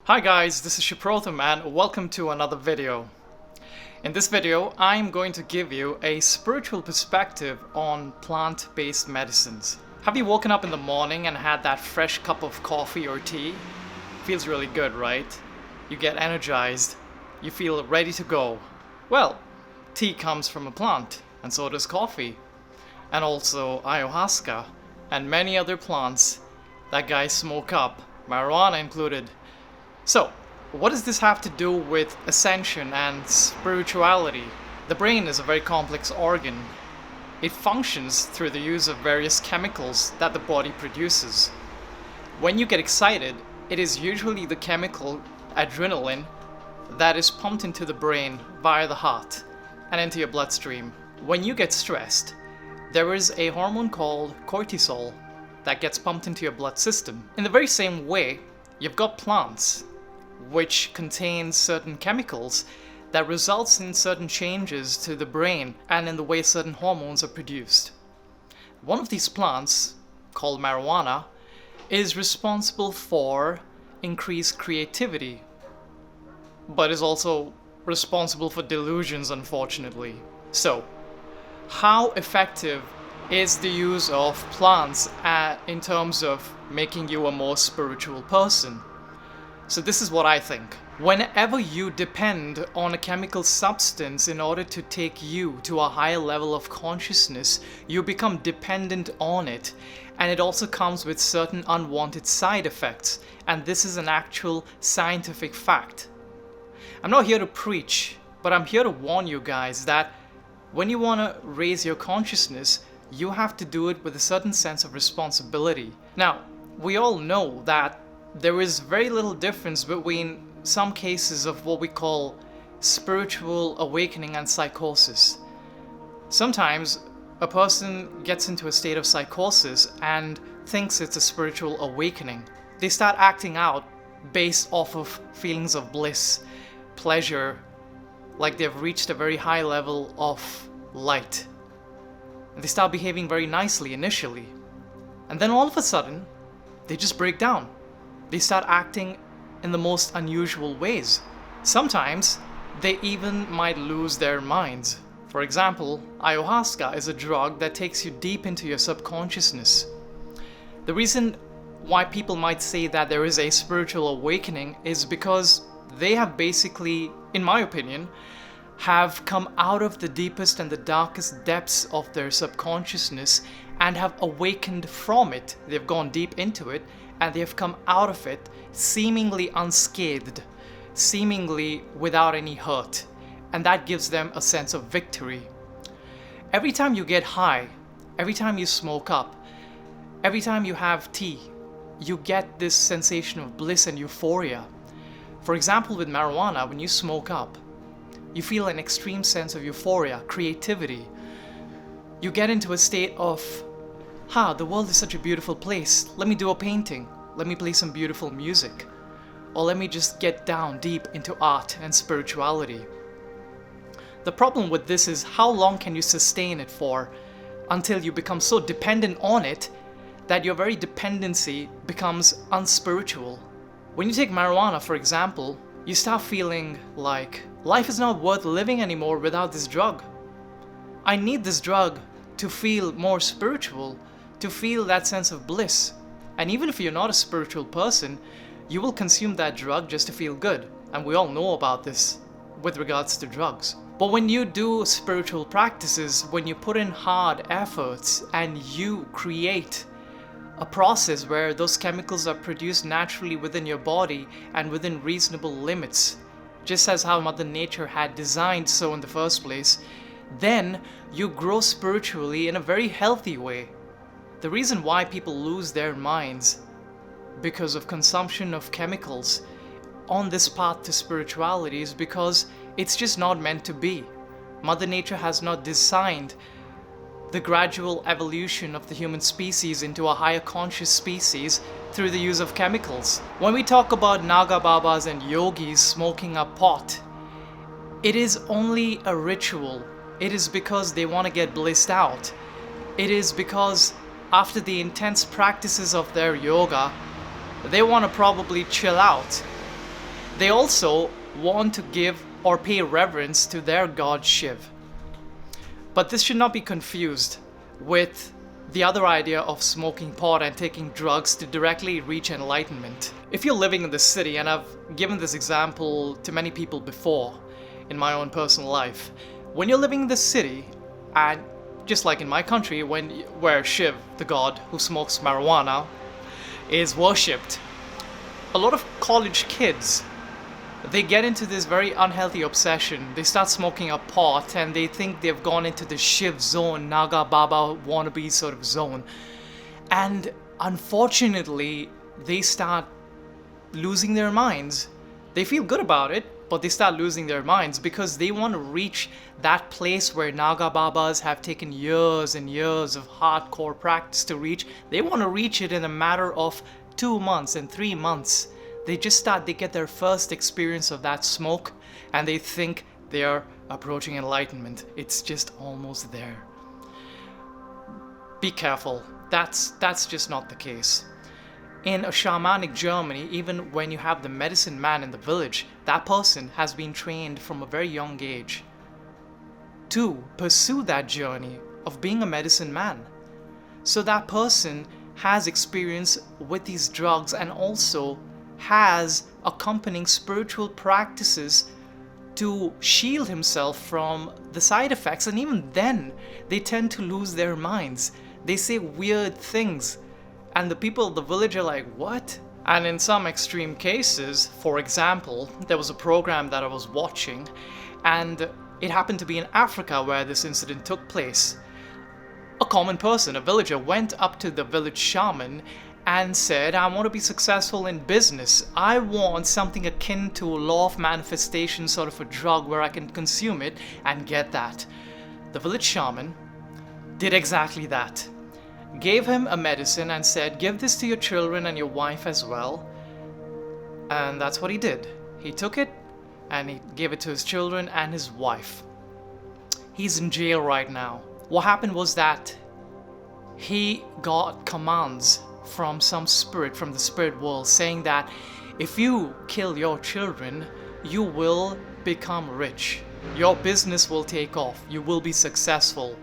Hi guys, this is Shiprotham and welcome to another video. In this video, I'm going to give you a spiritual perspective on plant-based medicines. Have you woken up in the morning and had that fresh cup of coffee or tea? Feels really good, right? You get energized, you feel ready to go. Well, tea comes from a plant, and so does coffee. And also ayahuasca, and many other plants that guys smoke up, marijuana included. So, what does this have to do with ascension and spirituality? The brain is a very complex organ. It functions through the use of various chemicals that the body produces. When you get excited, it is usually the chemical adrenaline that is pumped into the brain via the heart and into your bloodstream. When you get stressed, there is a hormone called cortisol that gets pumped into your blood system. In the very same way, you've got plants which contains certain chemicals that results in certain changes to the brain and in the way certain hormones are produced. One of these plants, called marijuana, is responsible for increased creativity, but is also responsible for delusions, unfortunately. So, how effective is the use of plants in terms of making you a more spiritual person? So this is what I think. Whenever you depend on a chemical substance in order to take you to a higher level of consciousness, you become dependent on it, and it also comes with certain unwanted side effects, and this is an actual scientific fact. I'm not here to preach, but I'm here to warn you guys that when you want to raise your consciousness, you have to do it with a certain sense of responsibility. Now, we all know that there is very little difference between some cases of what we call spiritual awakening and psychosis. Sometimes a person gets into a state of psychosis and thinks it's a spiritual awakening. They start acting out based off of feelings of bliss, pleasure, like they've reached a very high level of light. And they start behaving very nicely initially. And then all of a sudden, they just break down. They start acting in the most unusual ways. Sometimes, they even might lose their minds. For example, ayahuasca is a drug that takes you deep into your subconsciousness. The reason why people might say that there is a spiritual awakening is because they have basically, in my opinion, have come out of the deepest and the darkest depths of their subconsciousness and have awakened from it. They've gone deep into it and they have come out of it seemingly unscathed, seemingly without any hurt, and that gives them a sense of victory. Every time you get high, every time you smoke up, every time you have tea, you get this sensation of bliss and euphoria. For example, with marijuana, when you smoke up, you feel an extreme sense of euphoria, creativity. You get into a state of, the world is such a beautiful place. Let me do a painting. Let me play some beautiful music. Or let me just get down deep into art and spirituality. The problem with this is how long can you sustain it for until you become so dependent on it that your very dependency becomes unspiritual. When you take marijuana, for example, you start feeling like life is not worth living anymore without this drug. I need this drug to feel more spiritual, to feel that sense of bliss. And even if you're not a spiritual person, you will consume that drug just to feel good. And we all know about this with regards to drugs. But when you do spiritual practices, when you put in hard efforts and you create a process where those chemicals are produced naturally within your body and within reasonable limits, just as how Mother Nature had designed so in the first place, then you grow spiritually in a very healthy way. The reason why people lose their minds because of consumption of chemicals on this path to spirituality is because it's just not meant to be. Mother Nature has not designed the gradual evolution of the human species into a higher conscious species through the use of chemicals. When we talk about Naga Babas and yogis smoking a pot, it is only a ritual. It is because they want to get blissed out. It is because after the intense practices of their yoga, they want to probably chill out. They also want to give or pay reverence to their god Shiv. But this should not be confused with the other idea of smoking pot and taking drugs to directly reach enlightenment. If you're living in the city, and I've given this example to many people before in my own personal life, when you're living in the city, and just like in my country, where Shiv, the god who smokes marijuana, is worshipped, a lot of college kids, they get into this very unhealthy obsession. They start smoking a pot and they think they've gone into the Shiv zone, Naga Baba wannabe sort of zone. And unfortunately, they start losing their minds. They feel good about it, but they start losing their minds because they want to reach that place where Naga Babas have taken years and years of hardcore practice to reach. They want to reach it in a matter of 2 months and 3 months. They get their first experience of that smoke and they think they are approaching enlightenment. It's just almost there. Be careful. That's just not the case. In a shamanic Germany, even when you have the medicine man in the village, that person has been trained from a very young age to pursue that journey of being a medicine man. So that person has experience with these drugs and also has accompanying spiritual practices to shield himself from the side effects, and even then they tend to lose their minds. They say weird things and the people of the village are like, what? And in some extreme cases, for example, there was a program that I was watching and it happened to be in Africa where this incident took place. A common person, a villager, went up to the village shaman and said, I want to be successful in business. I want something akin to a law of manifestation, sort of a drug where I can consume it and get that. The village shaman did exactly that. Gave him a medicine and said, give this to your children and your wife as well. And that's what he did. He took it and he gave it to his children and his wife. He's in jail right now. What happened was that he got commands from some spirit, from the spirit world, saying that if you kill your children, you will become rich. Your business will take off. You will be successful.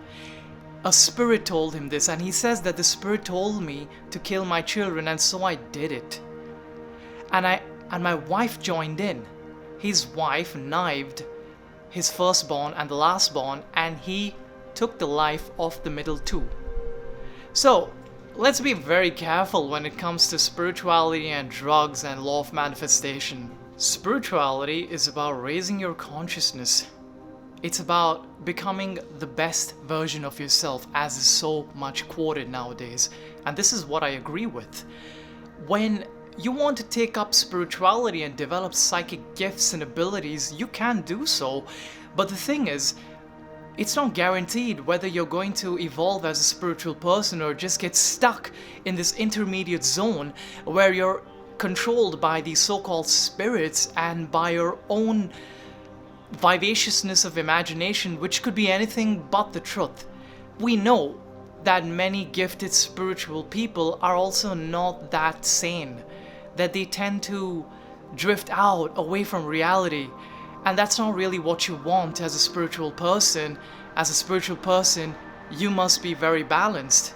A spirit told him this, and he says that the spirit told me to kill my children, and so I did it. And my wife joined in. His wife knifed his firstborn and the lastborn, and he took the life of the middle two. So let's be very careful when it comes to spirituality and drugs and law of manifestation. Spirituality is about raising your consciousness. It's about becoming the best version of yourself, as is so much quoted nowadays. And this is what I agree with. When you want to take up spirituality and develop psychic gifts and abilities, you can do so. But the thing is, it's not guaranteed whether you're going to evolve as a spiritual person or just get stuck in this intermediate zone where you're controlled by these so-called spirits and by your own vivaciousness of imagination, which could be anything but the truth. We know that many gifted spiritual people are also not that sane, that they tend to drift out away from reality. And that's not really what you want as a spiritual person. As a spiritual person, you must be very balanced.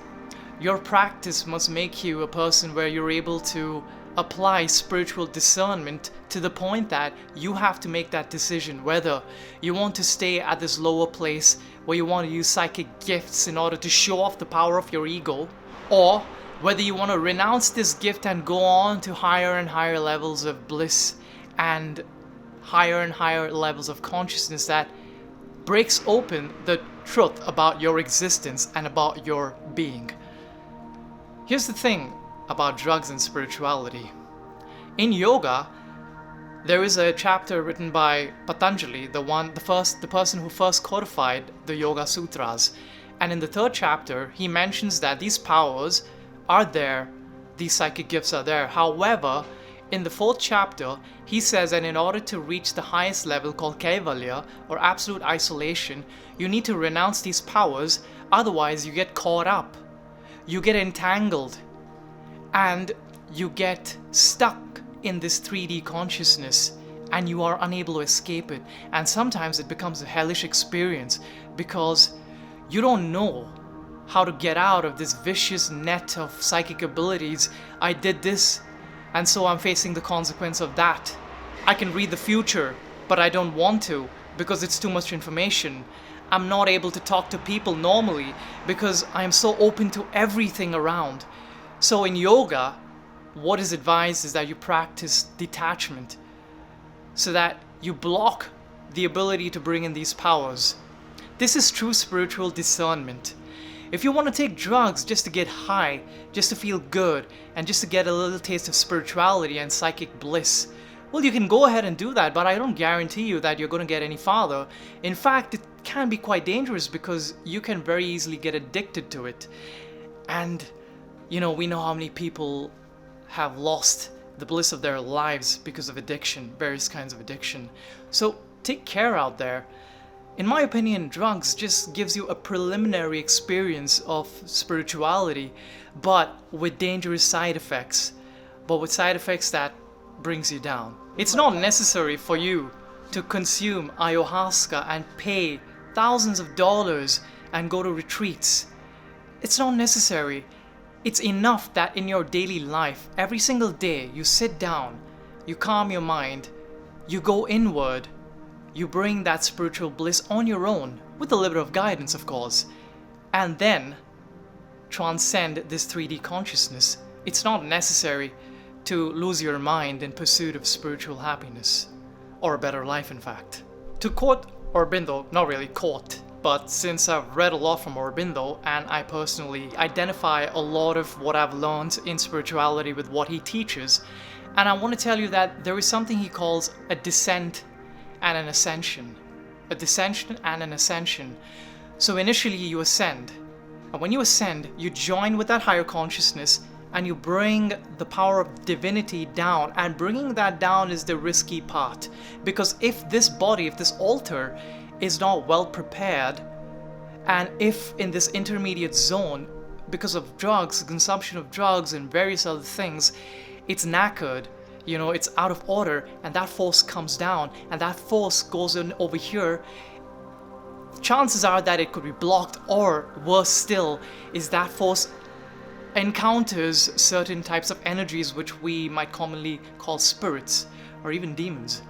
Your practice must make you a person where you're able to apply spiritual discernment to the point that you have to make that decision whether you want to stay at this lower place where you want to use psychic gifts in order to show off the power of your ego, or whether you want to renounce this gift and go on to higher and higher levels of bliss and higher and higher levels of consciousness that breaks open the truth about your existence and about your being. Here's the thing about drugs and spirituality. In yoga, there is a chapter written by Patanjali, the person who first codified the Yoga Sutras. And in the 3rd chapter, he mentions that these powers are there, these psychic gifts are there. However, in the 4th chapter, he says that in order to reach the highest level called Kaivalya, or absolute isolation, you need to renounce these powers, otherwise you get caught up, you get entangled, and you get stuck in this 3D consciousness. and you are unable to escape it. And sometimes it becomes a hellish experience because you don't know how to get out of this vicious net of psychic abilities. I did this, and so I'm facing the consequence of that. I can read the future, but I don't want to because it's too much information. I'm not able to talk to people normally because I'm so open to everything around. So in yoga, what is advised is that you practice detachment so that you block the ability to bring in these powers. This is true spiritual discernment. If you want to take drugs just to get high, just to feel good, and just to get a little taste of spirituality and psychic bliss, well, you can go ahead and do that, but I don't guarantee you that you're going to get any farther. In fact, it can be quite dangerous because you can very easily get addicted to it. And, we know how many people have lost the bliss of their lives because of addiction, various kinds of addiction. So take care out there. In my opinion, drugs just gives you a preliminary experience of spirituality, but with dangerous side effects, but with side effects that brings you down. It's not necessary for you to consume ayahuasca and pay thousands of dollars and go to retreats. It's not necessary. It's enough that in your daily life, every single day, you sit down, you calm your mind, you go inward, you bring that spiritual bliss on your own, with a little bit of guidance, of course, and then transcend this 3D consciousness. It's not necessary to lose your mind in pursuit of spiritual happiness, or a better life, in fact. To quote Aurobindo, not really quote, but since I've read a lot from Aurobindo, and I personally identify a lot of what I've learned in spirituality with what he teaches, and I want to tell you that there is something he calls a descent and an ascension. A descension and an ascension. So initially you ascend, and when you ascend, you join with that higher consciousness and you bring the power of divinity down, and bringing that down is the risky part, because if this body, if this altar is not well prepared, and if in this intermediate zone, because of drugs, consumption of drugs and various other things, it's knackered, it's out of order, and that force comes down, and that force goes in over here, chances are that it could be blocked, or worse still, is that force encounters certain types of energies which we might commonly call spirits, or even demons,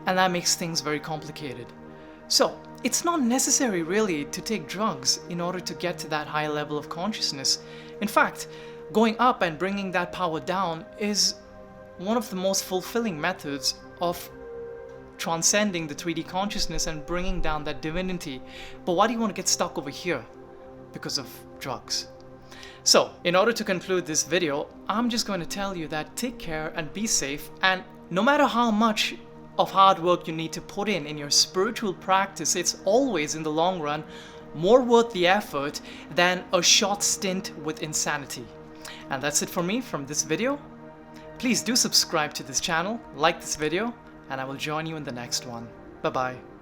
and that makes things very complicated. So, it's not necessary really to take drugs in order to get to that high level of consciousness. In fact, going up and bringing that power down is one of the most fulfilling methods of transcending the 3D consciousness and bringing down that divinity. But why do you want to get stuck over here? Because of drugs. So, in order to conclude this video, I'm just going to tell you that take care and be safe, and no matter how much of hard work you need to put in your spiritual practice, it's always in the long run more worth the effort than a short stint with insanity. And that's it for me from this video. Please do subscribe to this channel, like this video, and I will join you in the next one. Bye bye.